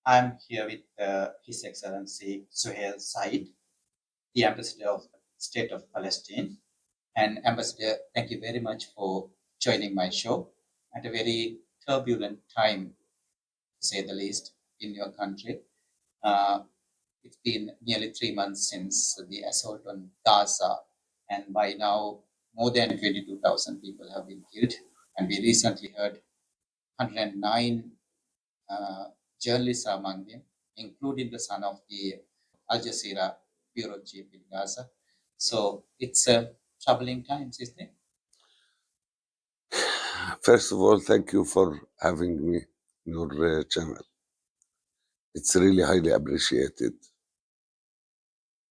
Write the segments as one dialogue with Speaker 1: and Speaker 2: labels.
Speaker 1: I'm here with His Excellency Zuhair Zaid, the Ambassador of the State of Palestine. And Ambassador, thank you very much for joining my show at a very turbulent time, to say the least, in your country. Uh, it's been nearly 3 months since the assault on Gaza, and by now, more than 22,000 people have been killed. And we recently heard 109 uh, journalists among them, including the son of the Al Jazeera bureau chief in Gaza. So it's troubling times, isn't it?
Speaker 2: First of all, thank you for having me in your channel. It's really highly appreciated.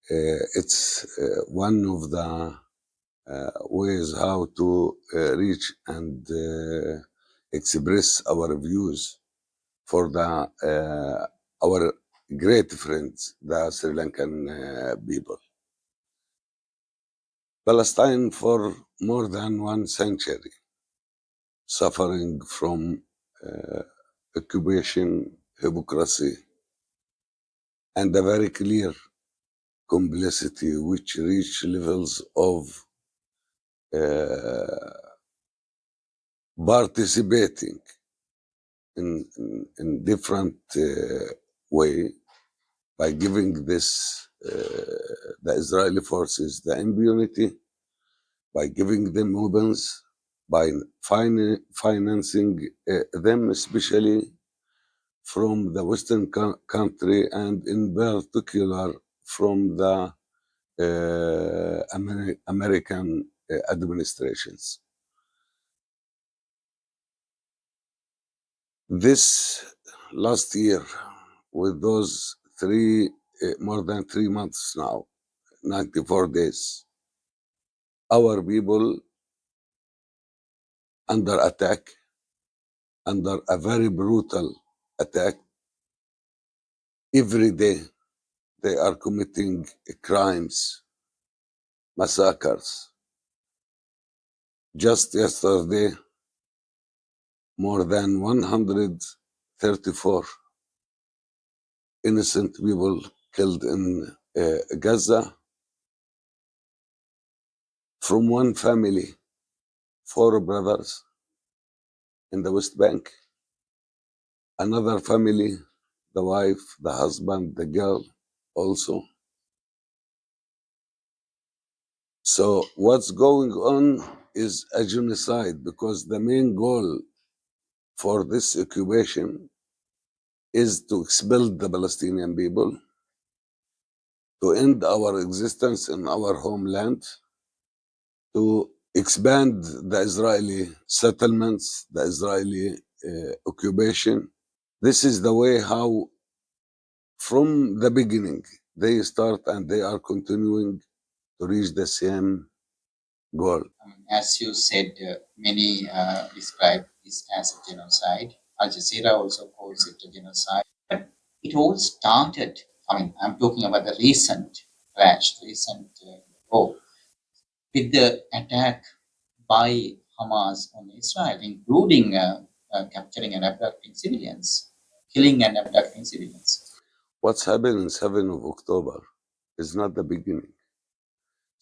Speaker 2: It's one of the ways how to reach and express our views for our great friends, the Sri Lankan people. Palestine for more than 1 century, suffering from occupation, hypocrisy, and a very clear complicity which reach levels of participating in different way by giving this the Israeli forces the impunity, by giving them weapons, by financing them, especially from the Western country, and in particular from the American administrations. This last year, with those more than 3 months now, 94 days, our people under attack, under a very brutal attack. Every day they are committing crimes, massacres. Just yesterday, more than 134 innocent people killed in Gaza from one family, 4 brothers in the West Bank, another family, the wife, the husband, the girl also. So what's going on is a genocide, because the main goal for this occupation is to expel the Palestinian people, to end our existence in our homeland, to expand the Israeli settlements, the Israeli occupation. This is the way how, from the beginning, they start and they are continuing to reach the same goal.
Speaker 1: As you said, many describe this as a genocide. Al Jazeera also calls it a genocide. But it all started, I'm talking about the recent crash, recent war, with the attack by Hamas on Israel, including capturing and abducting civilians, killing and abducting civilians.
Speaker 2: What's happened on 7th of October is not the beginning.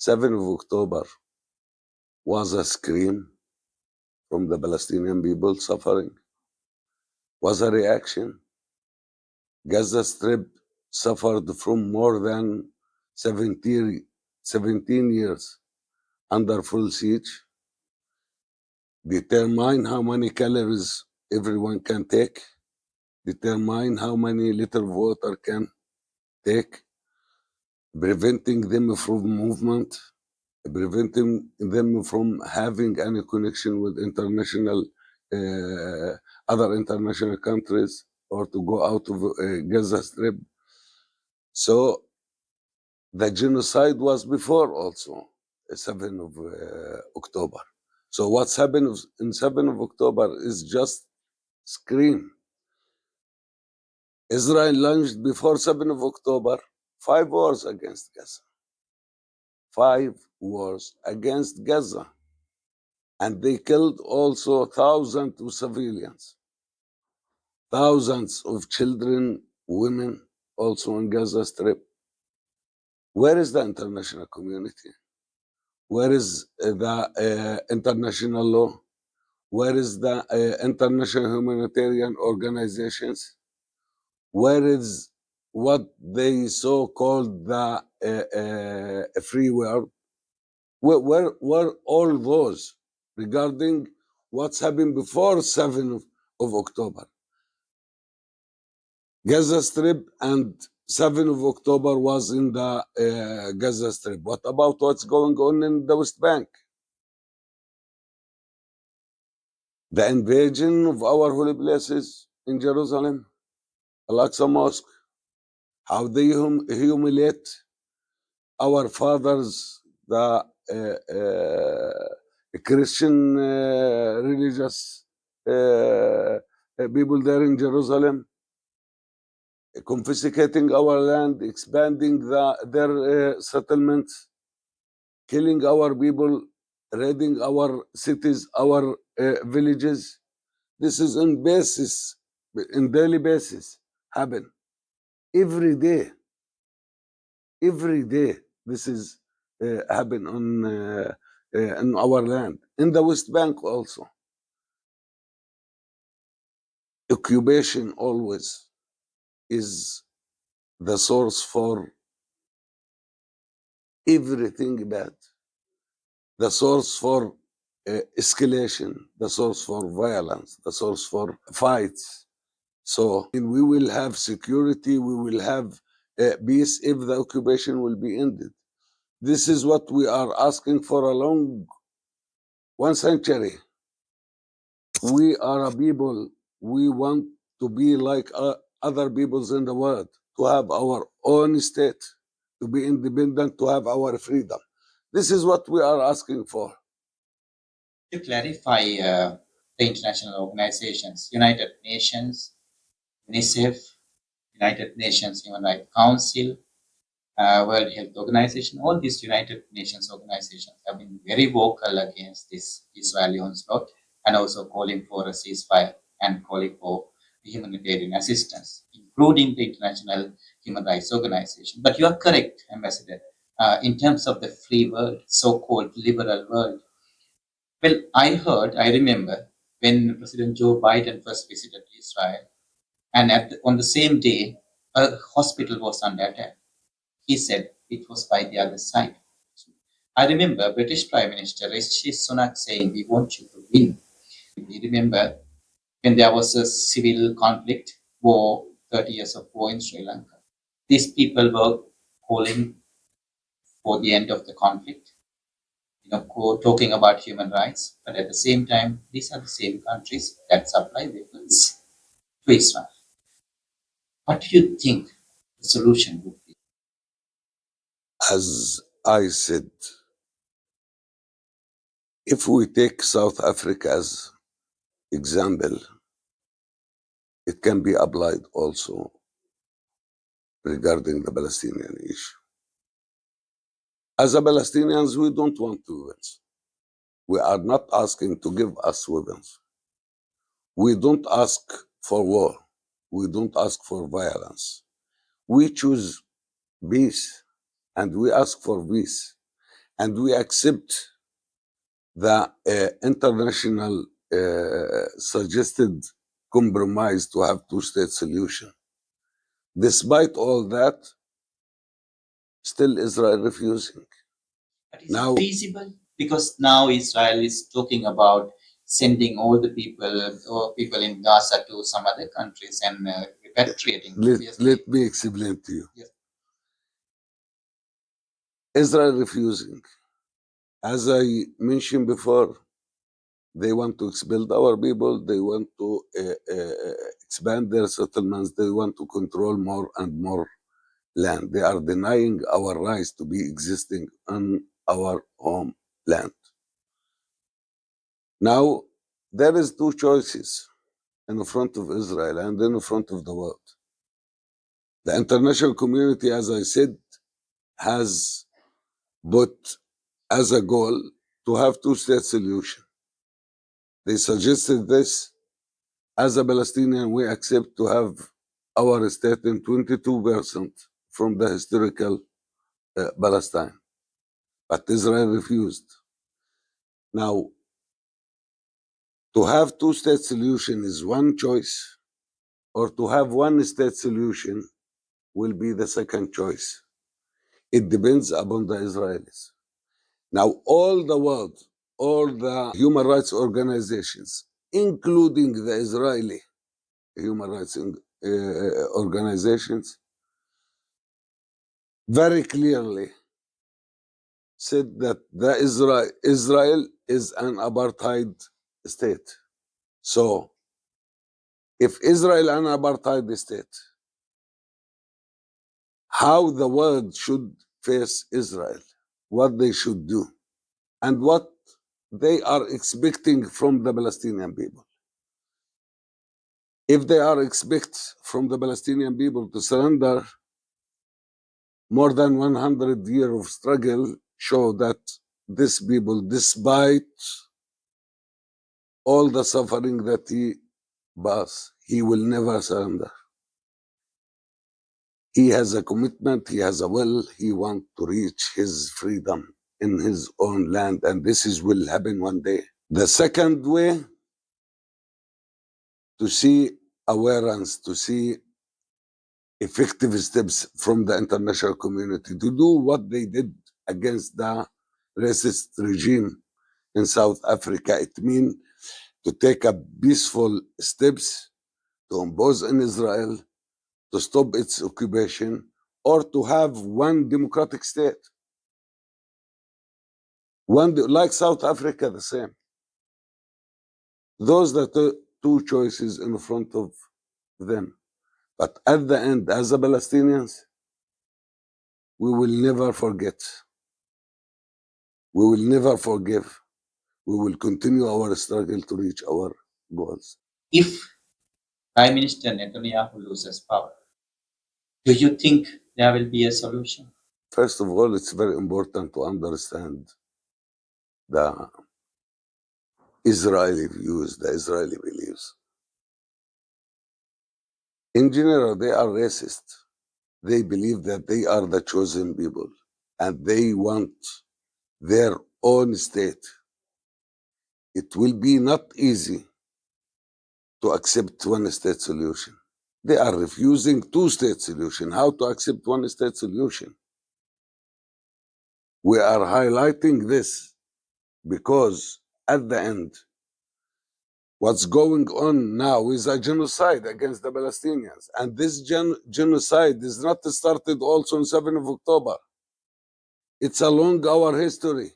Speaker 2: 7th of October was a scream from the Palestinian people suffering, was a reaction. Gaza Strip suffered from more than 17 years under full siege. Determine how many calories everyone can take, determine how many liters of water can take, preventing them from movement, preventing them from having any connection with other international countries, or to go out of Gaza Strip. So the genocide was before also 7th of October. So what's happened in 7th of October is just scream. Israel launched before 7th of October 5 wars against Gaza. 5 wars against Gaza. And they killed also thousands of civilians. Thousands of children women also in Gaza Strip. Where is the international community? Where is the international law? Where is the international humanitarian organizations? Where is what they so called the free world? Where all those regarding what's happened before 7th of October? Gaza Strip and 7th of October was in the Gaza Strip. What about what's going on in the West Bank? The invasion of our holy places in Jerusalem, Al-Aqsa Mosque, how they humiliate our fathers, the Christian religious people there in Jerusalem, confiscating our land, expanding their settlements, killing our people, raiding our cities, our villages. This is in daily basis, happen every day. Every day, this is happen on in our land, in the West Bank also. Occupation always is the source for everything bad, the source for escalation, the source for violence, the source for fights. So we will have security, we will have peace if the occupation will be ended. This is what we are asking for a long 1 century. We are a people, we want to be like other peoples in the world, to have our own state, to be independent, to have our freedom. This is what we are asking for.
Speaker 1: To clarify, the international organizations, United Nations, UNICEF, United Nations Human Rights Council, World Health Organization, all these United Nations organizations have been very vocal against this Israeli onslaught and also calling for a ceasefire and calling for humanitarian assistance, including the International Human Rights Organization. But you are correct, Ambassador, in terms of the free world, so-called liberal world. Well, I remember when President Joe Biden first visited Israel, and on the same day, a hospital was under attack. He said it was by the other side. I remember British Prime Minister Rishi Sunak saying, "We want you to win." We remember when there was a civil conflict, war, 30 years of war in Sri Lanka. These people were calling for the end of the conflict, talking about human rights, but at the same time, these are the same countries that supply weapons to Israel. What do you think the solution would be?
Speaker 2: As I said, if we take South Africa as example, it can be applied also regarding the Palestinian issue. As a Palestinians, we don't want weapons. We are not asking to give us weapons. We don't ask for war. We don't ask for violence. We choose peace, and we ask for peace, and we accept the international suggested compromise to have two-state solution. Despite all that, still Israel refusing.
Speaker 1: But is it feasible? Because now Israel is talking about sending all the people or people in Gaza to some other countries and repatriating.
Speaker 2: Let me explain to you.
Speaker 1: Yes.
Speaker 2: Israel refusing. As I mentioned before, they want to expel our people. They want to expand their settlements. They want to control more and more land. They are denying our rights to be existing on our homeland. Now, there is two choices in front of Israel and in front of the world. The international community, as I said, has put as a goal to have two-state solution. They suggested this. As a Palestinian, we accept to have our state in 22% from the historical Palestine. But Israel refused. Now, to have two-state solution is one choice, or to have one-state solution will be the second choice. It depends upon the Israelis. Now, all the world, all the human rights organizations, including the Israeli human rights organizations, very clearly said that Israel is an apartheid state. So, if Israel an apartheid state, how the world should face Israel, what they should do, and what they are expecting from the Palestinian people. If they are expect from the Palestinian people to surrender, more than 100 years of struggle show that this people, despite all the suffering that he passed, he will never surrender. He has a commitment, he has a will, he wants to reach his freedom in his own land, and this will happen one day. The second way, to see awareness, to see effective steps from the international community to do what they did against the racist regime in South Africa. It means to take a peaceful steps to impose in Israel, to stop its occupation, or to have one democratic state. Like South Africa, the same. Those are the two choices in front of them. But at the end, as a Palestinians, we will never forget. We will never forgive. We will continue our struggle to reach our goals.
Speaker 1: If Prime Minister Netanyahu loses power, do you think there will be a solution?
Speaker 2: First of all, it's very important to understand the Israeli views, the Israeli beliefs. In general, they are racist. They believe that they are the chosen people and they want their own state. It will be not easy to accept one-state solution. They are refusing two-state solution. How to accept one-state solution? We are highlighting this because at the end, what's going on now is a genocide against the Palestinians. And this genocide is not started also on 7th of October. It's along our history.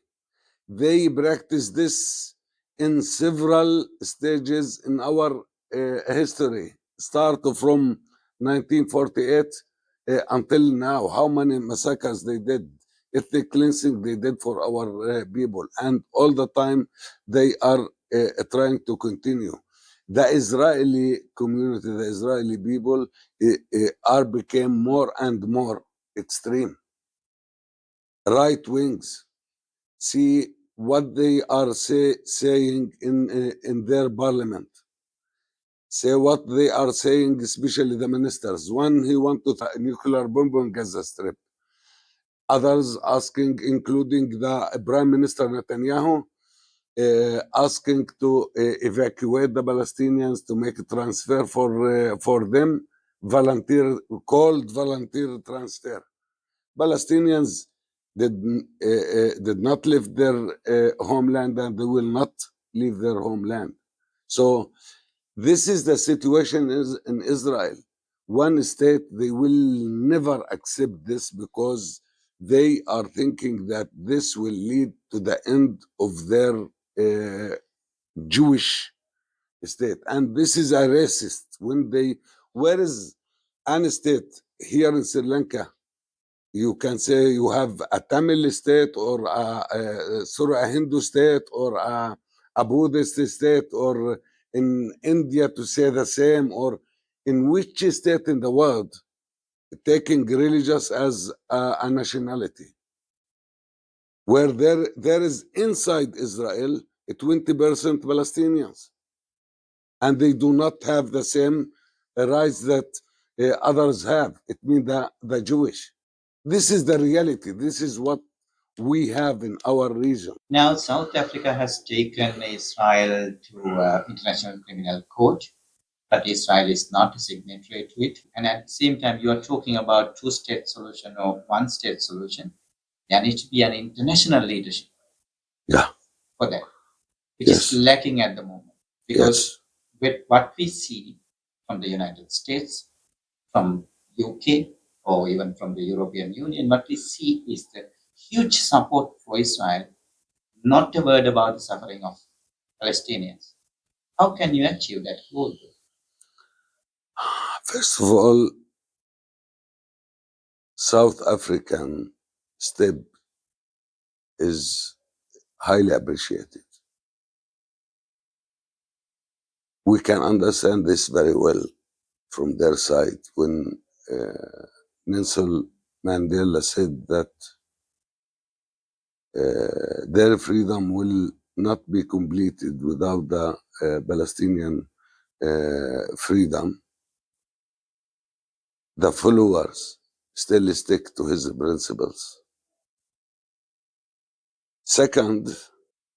Speaker 2: They practice this in several stages in our history, start from 1948 until now. How many massacres they did, ethnic cleansing they did for our people, and all the time they are trying to continue. The Israeli community, the Israeli people are became more and more extreme. Right wings. See what they are saying in their parliament. Say what they are saying, especially the ministers. One, he wants to nuclear bomb on Gaza Strip. Others asking, including the Prime Minister Netanyahu, asking to evacuate the Palestinians, to make a transfer for them, called volunteer transfer. Palestinians did not leave their homeland, and they will not leave their homeland. So this is the situation in Israel. One state, they will never accept this because they are thinking that this will lead to the end of their Jewish state. And this is a racist. Where is an state here in Sri Lanka? You can say you have a Tamil state or a Hindu state or a Buddhist state, or in India to say the same, or in which state in the world taking religious as a nationality, where there is inside Israel 20% Palestinians, and they do not have the same rights that others have. It means the Jewish. This is the reality. This is what we have in our region.
Speaker 1: Now, South Africa has taken Israel to International Criminal Court, but Israel is not a signatory to it. And at the same time, you are talking about two-state solution or one-state solution. There needs to be an international leadership
Speaker 2: Yeah.
Speaker 1: for that, which is
Speaker 2: Yes.
Speaker 1: lacking at the moment. Because with what we see from the United States, from UK, or even from the European Union, what we see is the huge support for Israel, not a word about the suffering of Palestinians. How can you achieve that goal?
Speaker 2: First of all, South African step is highly appreciated. We can understand this very well from their side when Nelson Mandela said that their freedom will not be completed without the Palestinian freedom. The followers still stick to his principles. Second,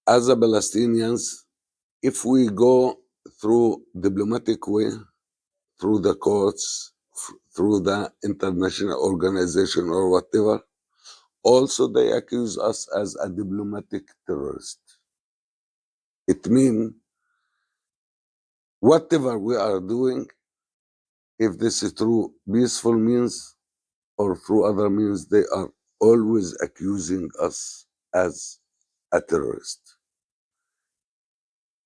Speaker 2: as a Palestinians, if we go through diplomatic way, through the courts, through the international organization or whatever, also they accuse us as a diplomatic terrorist. It means whatever we are doing, if this is through peaceful means or through other means, they are always accusing us as a terrorist.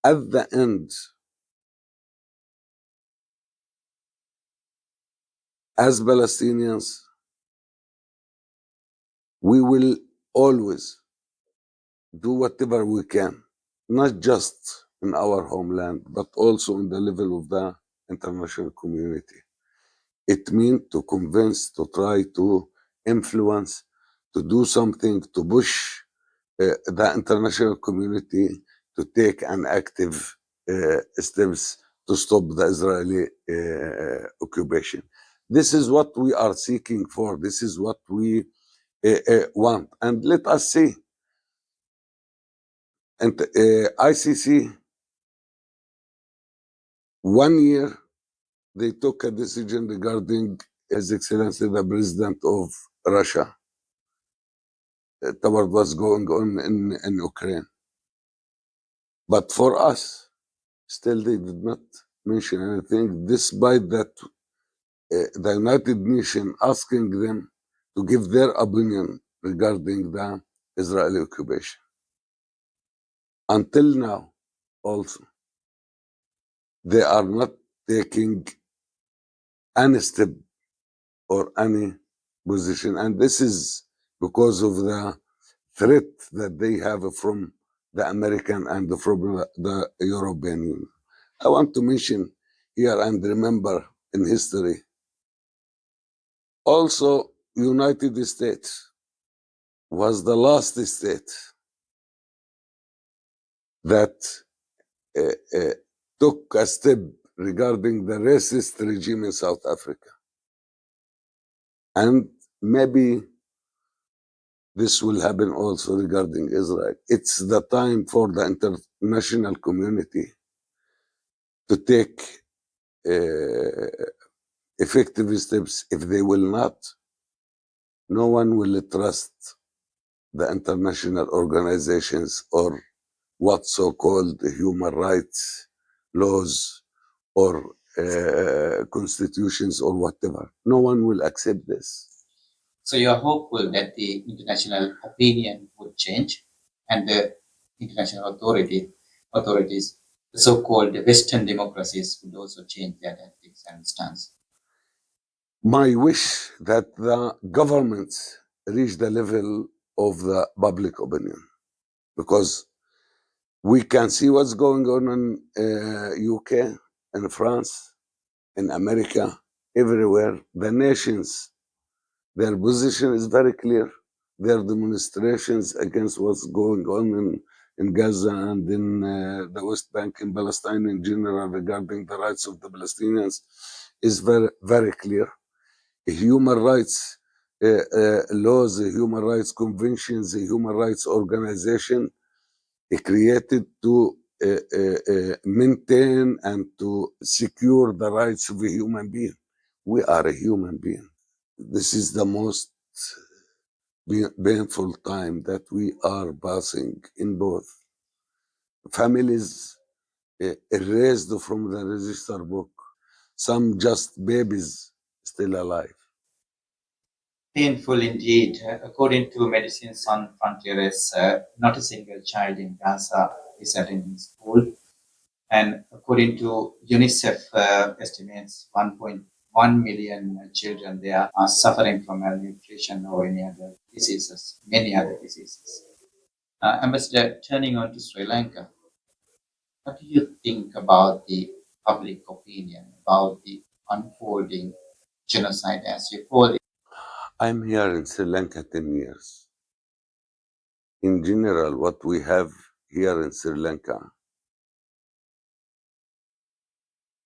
Speaker 2: At the end, as Palestinians, we will always do whatever we can, not just in our homeland, but also in the level of the international community. It means to convince, to try to influence, to do something, to push the international community to take an active steps to stop the Israeli occupation. This is what we are seeking for. This is what we want. And let us see. And ICC, 1 year, they took a decision regarding His Excellency the President of Russia toward what's going on in Ukraine. But for us, still they did not mention anything, despite that the United Nations asking them to give their opinion regarding the Israeli occupation. Until now, also, they are not taking any step or any position. And this is because of the threat that they have from the American and from the European Union. I want to mention here and remember in history, also United States was the last state that took a step regarding the racist regime in South Africa. And maybe this will happen also regarding Israel. It's the time for the international community to take effective steps. If they will not, no one will trust the international organizations or what so-called human rights laws or constitutions or whatever. No one will accept this.
Speaker 1: So you are hopeful that the international opinion would change and the international authorities, the so-called Western democracies, would also change their tactics and stance.
Speaker 2: My wish that the governments reach the level of the public opinion, because we can see what's going on in UK, in France, in America, everywhere. The nations, their position is very clear. Their demonstrations against what's going on in Gaza and in the West Bank, in Palestine in general, regarding the rights of the Palestinians, is very, very clear. Human rights laws, the human rights conventions, the human rights organization created to maintain and to secure the rights of a human being. We are a human being. This is the most painful time that we are passing in both families erased from the register book, some just babies still alive.
Speaker 1: Painful indeed. According to Medicine Sans Frontieres, not a single child in Gaza is attending school. And according to UNICEF estimates, 1.1 million children there are suffering from malnutrition or any other diseases, many other diseases. Ambassador, turning on to Sri Lanka, what do you think about the public opinion about the unfolding genocide, as you call it?
Speaker 2: I'm here in Sri Lanka 10 years. In general, what we have here in Sri Lanka,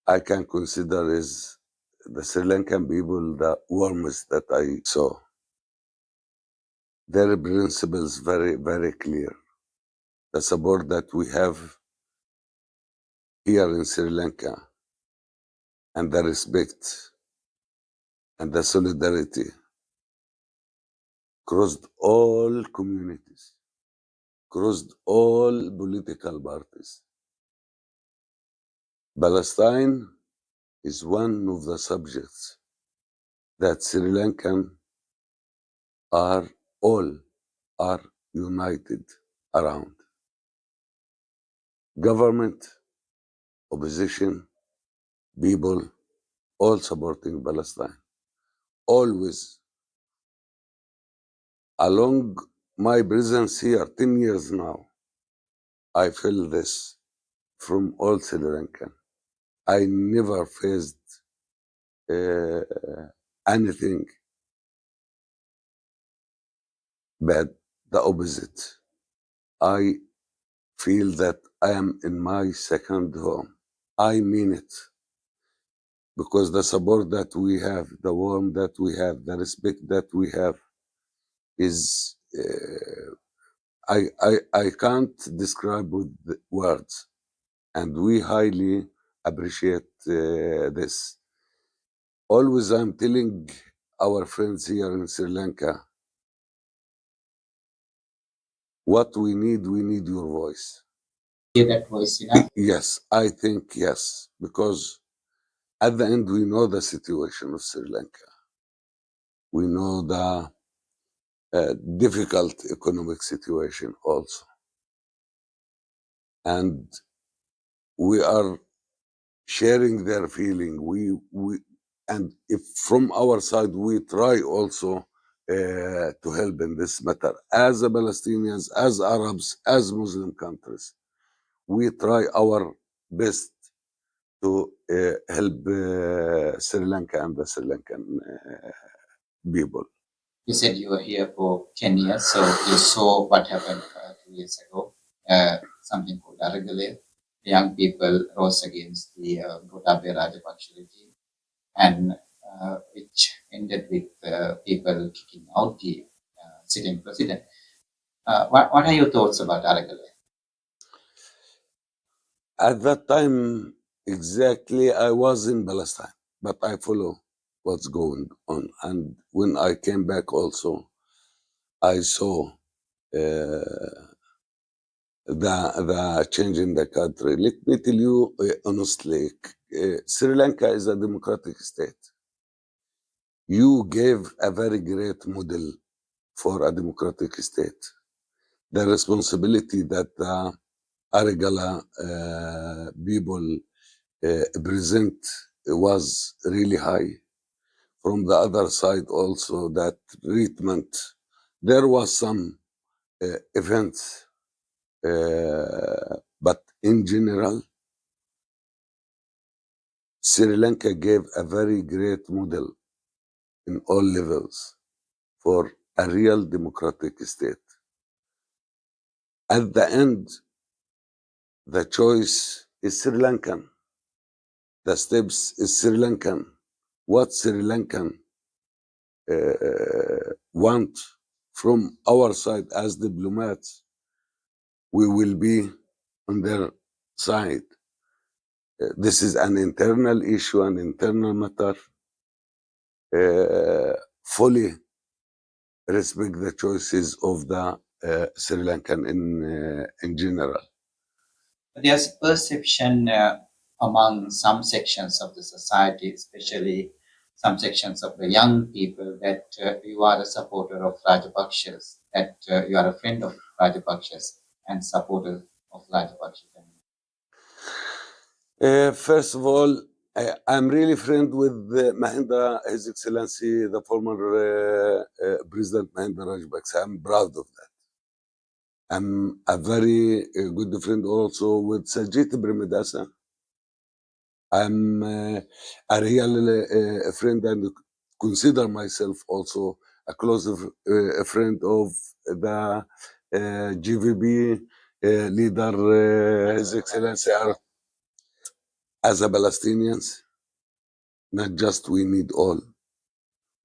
Speaker 2: I can consider is the Sri Lankan people the warmest that I saw. Their principles very, very clear. The support that we have here in Sri Lanka and the respect and the solidarity crossed all communities, crossed all political parties. Palestine is one of the subjects that Sri Lankan are all are united around. Government, opposition, people, all supporting Palestine. Always. Along my presence here, 10 years now, I feel this from all Sri Lankan. I never faced uh, anything bad, the opposite. I feel that I am in my second home. I mean it because the support that we have, the warmth that we have, the respect that we have is, I can't describe with words. And we highly appreciate this. Always I'm telling our friends here in Sri Lanka, what we need your voice.
Speaker 1: Hear that voice enough?
Speaker 2: Yes, I think yes, because at the end we know the situation of Sri Lanka. We know the difficult economic situation also. And we are sharing their feeling. And if from our side we try also to help in this matter, as a Palestinians, as Arabs, as Muslim countries, we try our best to help Sri Lanka and the Sri Lankan people.
Speaker 1: You said you were here for 10 years, so you saw what happened 2 years ago, something called Aragale. Young people rose against the Gotabaya Rajapaksa regime, and which ended with people kicking out the sitting president. What are your thoughts about Aragale?
Speaker 2: At that time, exactly, I was in Palestine, but I follow what's going on. And when I came back also, I saw the change in the country. Let me tell you honestly, Sri Lanka is a democratic state. You gave a very great model for a democratic state. The responsibility that the Arigala people present was really high. From the other side also, that treatment, there was some events, but in general, Sri Lanka gave a very great model in all levels for a real democratic state. At the end, the choice is Sri Lankan. The steps is Sri Lankan. what Sri Lankan want from our side as diplomats, we will be on their side. This is an internal issue, an internal matter. Fully respect the choices of the Sri Lankan in general.
Speaker 1: There's perception among some sections of the society, especially some sections of the young people, that you are a supporter of Rajapakshas, that you are a friend of Rajapakshas and supporter of Rajapakshas.
Speaker 2: First of all, I'm really friend with Mahinda, His Excellency, the former President Mahinda Rajapaksa. I'm proud of that. I'm a very good friend also with Sajid Bremedasa. I'm a real friend and consider myself also a close friend of the GVB leader, His Excellency, as a Palestinians. Not just we need all.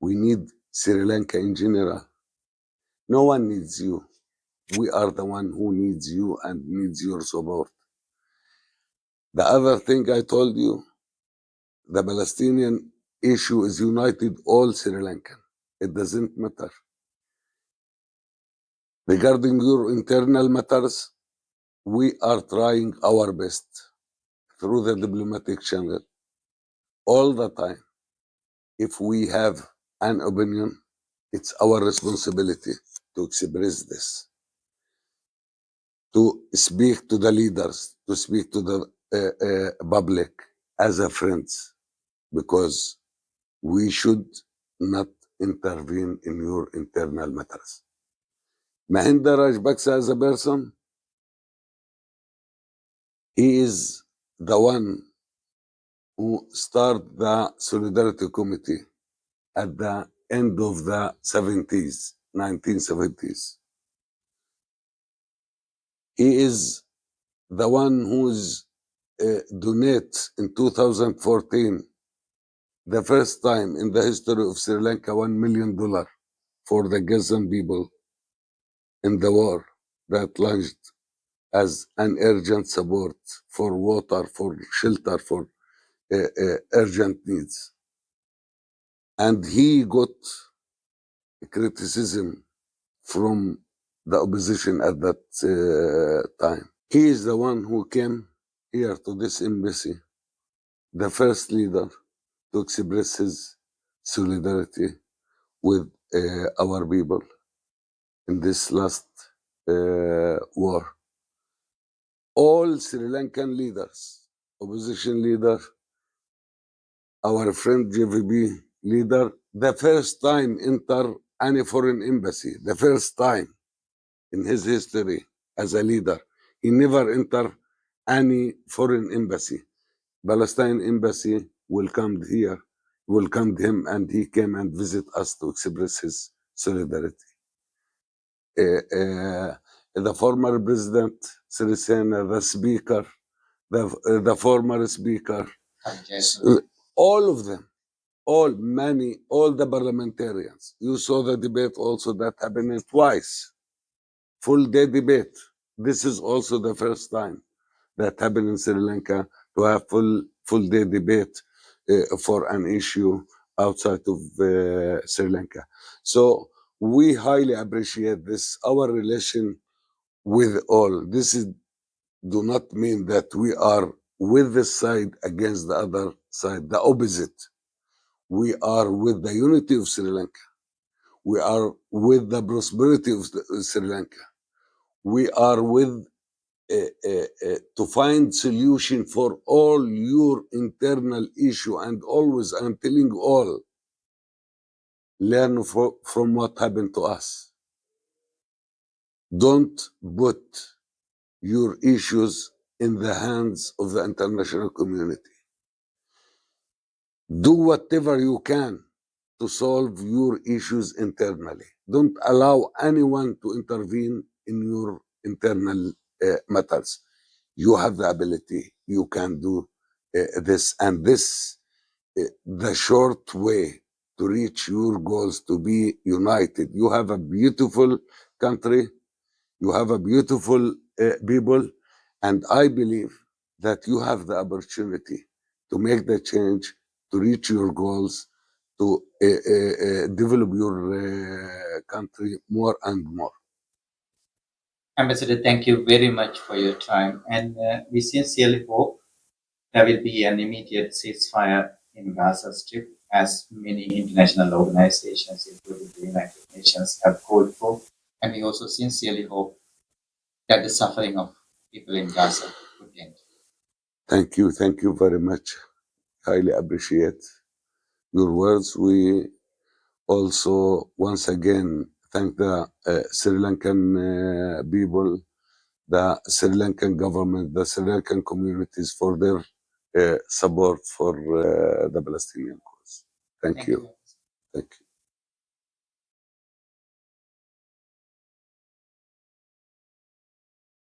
Speaker 2: We need Sri Lanka in general. No one needs you. We are the one who needs you and needs your support. The other thing I told you, the Palestinian issue is united all Sri Lankan. It doesn't matter. Regarding your internal matters, we are trying our best through the diplomatic channel all the time. If we have an opinion, it's our responsibility to express this, to speak to the leaders, to speak to the public as a friends, because we should not intervene in your internal matters. Mahinda Rajapaksa as a person, he is the one who started the Solidarity Committee at the end of the 70s, 1970s. He is the one who's donate in 2014, the first time in the history of Sri Lanka, $1 million for the Gazan people in the war that launched as an urgent support for water, for shelter, for urgent needs. And he got criticism from the opposition at that time. He is the one who came here to this embassy, the first leader to express his solidarity with our people in this last war. All Sri Lankan leaders, opposition leader, our friend JVP leader, the first time enter any foreign embassy, the first time in his history as a leader. He never enter any foreign embassy. Palestine embassy welcomed him, and he came and visit us to express his solidarity. The former president, Sirisena, the speaker, the former speaker, all of them, all the parliamentarians. You saw the debate also that happened twice, full day debate. This is also the first time that happened in Sri Lanka to have full day debate for an issue outside of Sri Lanka. So we highly appreciate this. Our relation with all this is do not mean that we are with this side against the other side. The opposite. We are with the unity of Sri Lanka. We are with the prosperity of Sri Lanka. We are with to find solution for all your internal issue. And always I'm telling all, learn from what happened to us. Don't put your issues in the hands of the international community. Do whatever you can to solve your issues internally. Don't allow anyone to intervene in your internal matters. You have the ability. You can do this, and this the short way to reach your goals, to be united. You have a beautiful country, you have a beautiful people, and I believe that you have the opportunity to make the change, to reach your goals, to develop your country more and more.
Speaker 1: Ambassador, thank you very much for your time. And we sincerely hope there will be an immediate ceasefire in Gaza Strip, as many international organizations, including the United Nations, have called for. And we also sincerely hope that the suffering of people in Gaza would end.
Speaker 2: Thank you very much. Highly appreciate your words. We also once again thank the Sri Lankan people, the Sri Lankan government, the Sri Lankan communities for their support for the Palestinian cause. Thank you.
Speaker 1: you.
Speaker 2: Thank you.